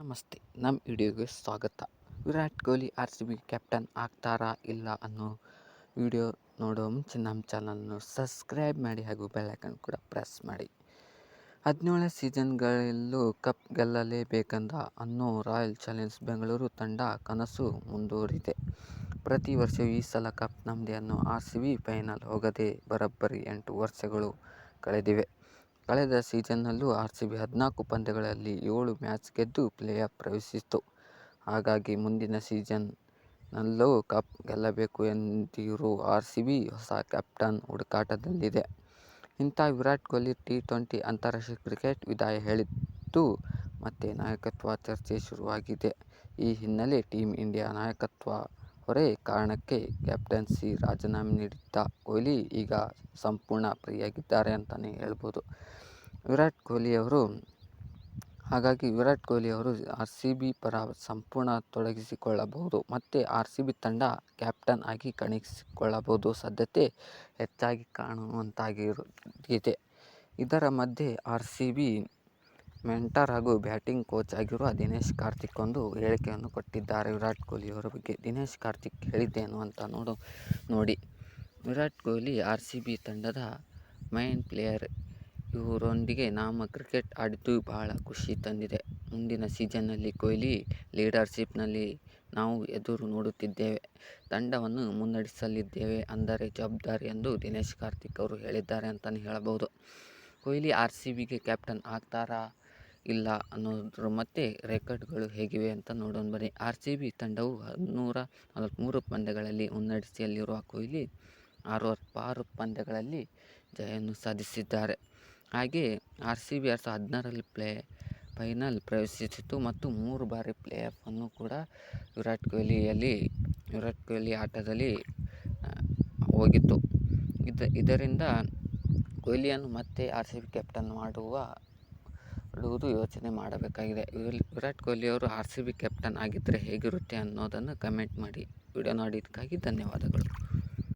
ನಮಸ್ತೆ, ನಮ್ಮ ವಿಡಿಯೋಗೆ ಸ್ವಾಗತ. ವಿರಾಟ್ ಕೊಹ್ಲಿ RCB ಕ್ಯಾಪ್ಟನ್ ಆಗ್ತಾರಾ ಇಲ್ಲ ಅನ್ನೋ ವಿಡಿಯೋ ನೋಡೋ ಮುಂಚೆ ನಮ್ಮ ಚಾನಲ್ನ ಸಬ್ಸ್ಕ್ರೈಬ್ ಮಾಡಿ ಹಾಗೂ ಬೆಲ್ಲೈಕನ್ ಕೂಡ ಪ್ರೆಸ್ ಮಾಡಿ. 17ನೇ ಸೀಸನ್ಗಳಲ್ಲೂ ಕಪ್ ಗೆಲ್ಲಲೇಬೇಕೆಂದ ಅನ್ನೋ ರಾಯಲ್ ಚಾಲೆಂಜರ್ಸ್ ಬೆಂಗಳೂರು ತಂಡ ಕನಸು ಮುಂದುವರಿದಿದೆ. ಪ್ರತಿ ವರ್ಷವೂ ಈ ಸಲ ಕಪ್ ನಮ್ದೇ ಅನ್ನೋ RCB ಫೈನಲ್ ಹೋಗದೆ ಬರೋಬ್ಬರಿ 8 ವರ್ಷಗಳು ಕಳೆದಿವೆ. ಕಳೆದ ಸೀಸನ್ನಲ್ಲೂ RCB 14 ಪಂದ್ಯಗಳಲ್ಲಿ 7 ಮ್ಯಾಚ್ ಗೆದ್ದು ಪ್ಲೇ-ಆಫ್ ಪ್ರವೇಶಿಸಿತ್ತು. ಹಾಗಾಗಿ ಮುಂದಿನ ಸೀಸನ್ನಲ್ಲೂ ಕಪ್ ಗೆಲ್ಲಬೇಕು ಎಂದಿರೋ RCB ಹೊಸ ಕ್ಯಾಪ್ಟನ್ ಹುಡುಕಾಟದಲ್ಲಿದೆ. ಇತ್ತ ವಿರಾಟ್ ಕೊಹ್ಲಿ T20 ಅಂತಾರಾಷ್ಟ್ರೀಯ ಕ್ರಿಕೆಟ್ಗೆ ವಿದಾಯ ಹೇಳಿದ್ದು ಮತ್ತೆ ನಾಯಕತ್ವ ಚರ್ಚೆ ಶುರುವಾಗಿದೆ. ಈ ಹಿನ್ನೆಲೆ ಟೀಮ್ ಇಂಡಿಯಾ ನಾಯಕತ್ವ ಹೊರೆ ಕಾರಣಕ್ಕೆ ಕ್ಯಾಪ್ಟನ್ಸಿ ರಾಜೀನಾಮೆ ನೀಡಿದ್ದ ಕೊಹ್ಲಿ ಈಗ ಸಂಪೂರ್ಣ ಫ್ರೀಯಾಗಿದ್ದಾರೆ ಅಂತಾನೆ ಹೇಳ್ಬೋದು. ಹಾಗಾಗಿ ವಿರಾಟ್ ಕೊಹ್ಲಿ ಅವರು RCB ಪರ ಸಂಪೂರ್ಣ ತೊಡಗಿಸಿಕೊಳ್ಳಬಹುದು. ಮತ್ತೆ RCB ತಂಡ ಕ್ಯಾಪ್ಟನ್ ಆಗಿ ಕಾಣಿಸಿಕೊಳ್ಳಬಹುದು ಸಾಧ್ಯತೆ ಹೆಚ್ಚಾಗಿ ಕಾಣುವಂತಾಗಿದೆ. ಇದರ ಮಧ್ಯೆ RCB ಮೆಂಟರ್ ಹಾಗೂ ಬ್ಯಾಟಿಂಗ್ ಕೋಚ್ ಆಗಿರುವ ದಿನೇಶ್ ಕಾರ್ತಿಕ್ ಒಂದು ಹೇಳಿಕೆಯನ್ನು ಕೊಟ್ಟಿದ್ದಾರೆ ವಿರಾಟ್ ಕೊಹ್ಲಿ ಅವರ ಬಗ್ಗೆ. ದಿನೇಶ್ ಕಾರ್ತಿಕ್ ಹೇಳಿದ್ದೇನು ಅಂತ ನೋಡಿ. ವಿರಾಟ್ ಕೊಹ್ಲಿ RCB ತಂಡದ ಮೈನ್ ಪ್ಲೇಯರ್. ಇವರೊಂದಿಗೆ ನಾವು ಕ್ರಿಕೆಟ್ ಆಡಿದ್ದು ಬಹಳ ಖುಷಿ ತಂದಿದೆ. ಮುಂದಿನ ಸೀಸನ್ನಲ್ಲಿ ಕೊಹ್ಲಿ ಲೀಡರ್ಶಿಪ್ನಲ್ಲಿ ನಾವು ಎದುರು ನೋಡುತ್ತಿದ್ದೇವೆ. ತಂಡವನ್ನು ಮುನ್ನಡೆಸಲಿದ್ದೇವೆ ಅಂದರೆ ಜವಾಬ್ದಾರಿ ಎಂದು ದಿನೇಶ್ ಕಾರ್ತಿಕ್ ಅವರು ಹೇಳಿದ್ದಾರೆ ಅಂತಾನೆ ಹೇಳಬಹುದು. ಕೊಹ್ಲಿ RCBಗೆ ಕ್ಯಾಪ್ಟನ್ ಆಗ್ತಾರಾ ಇಲ್ಲ ಅನ್ನೋದ್ರ ಮತ್ತೆ ರೆಕಾರ್ಡ್ಗಳು ಹೇಗಿವೆ ಅಂತ ನೋಡೋಣ ಬನ್ನಿ. RCB ತಂಡವು 143 ಪಂದ್ಯಗಳಲ್ಲಿ ಮುನ್ನಡೆಯಲ್ಲಿರುವ ಕೊಹ್ಲಿ 66 ಪಂದ್ಯಗಳಲ್ಲಿ ಜಯವನ್ನು ಸಾಧಿಸಿದ್ದಾರೆ. ಹಾಗೆಯೇ RCB 2016ರಲ್ಲಿ ಫೈನಲ್ ಪ್ರವೇಶಿಸಿತ್ತು ಮತ್ತು 3 ಬಾರಿ ಪ್ಲೇ-ಆಫ್ ಅನ್ನು ಕೂಡ ವಿರಾಟ್ ಕೊಹ್ಲಿ ಆಟದಲ್ಲಿ ಹೋಗಿತ್ತು. ಇದರಿಂದ ಕೊಹ್ಲಿಯನ್ನು ಮತ್ತೆ RCB ಕ್ಯಾಪ್ಟನ್ ಮಾಡುವುದು ಯೋಚನೆ ಮಾಡಬೇಕಾಗಿದೆ. ವಿರಾಟ್ ಕೊಹ್ಲಿ ಅವರು RCB ಕ್ಯಾಪ್ಟನ್ ಆಗಿದ್ದರೆ ಹೇಗಿರುತ್ತೆ ಅನ್ನೋದನ್ನು ಕಮೆಂಟ್ ಮಾಡಿ. ವಿಡಿಯೋ ನೋಡಿದ್ದಕ್ಕಾಗಿ ಧನ್ಯವಾದಗಳು.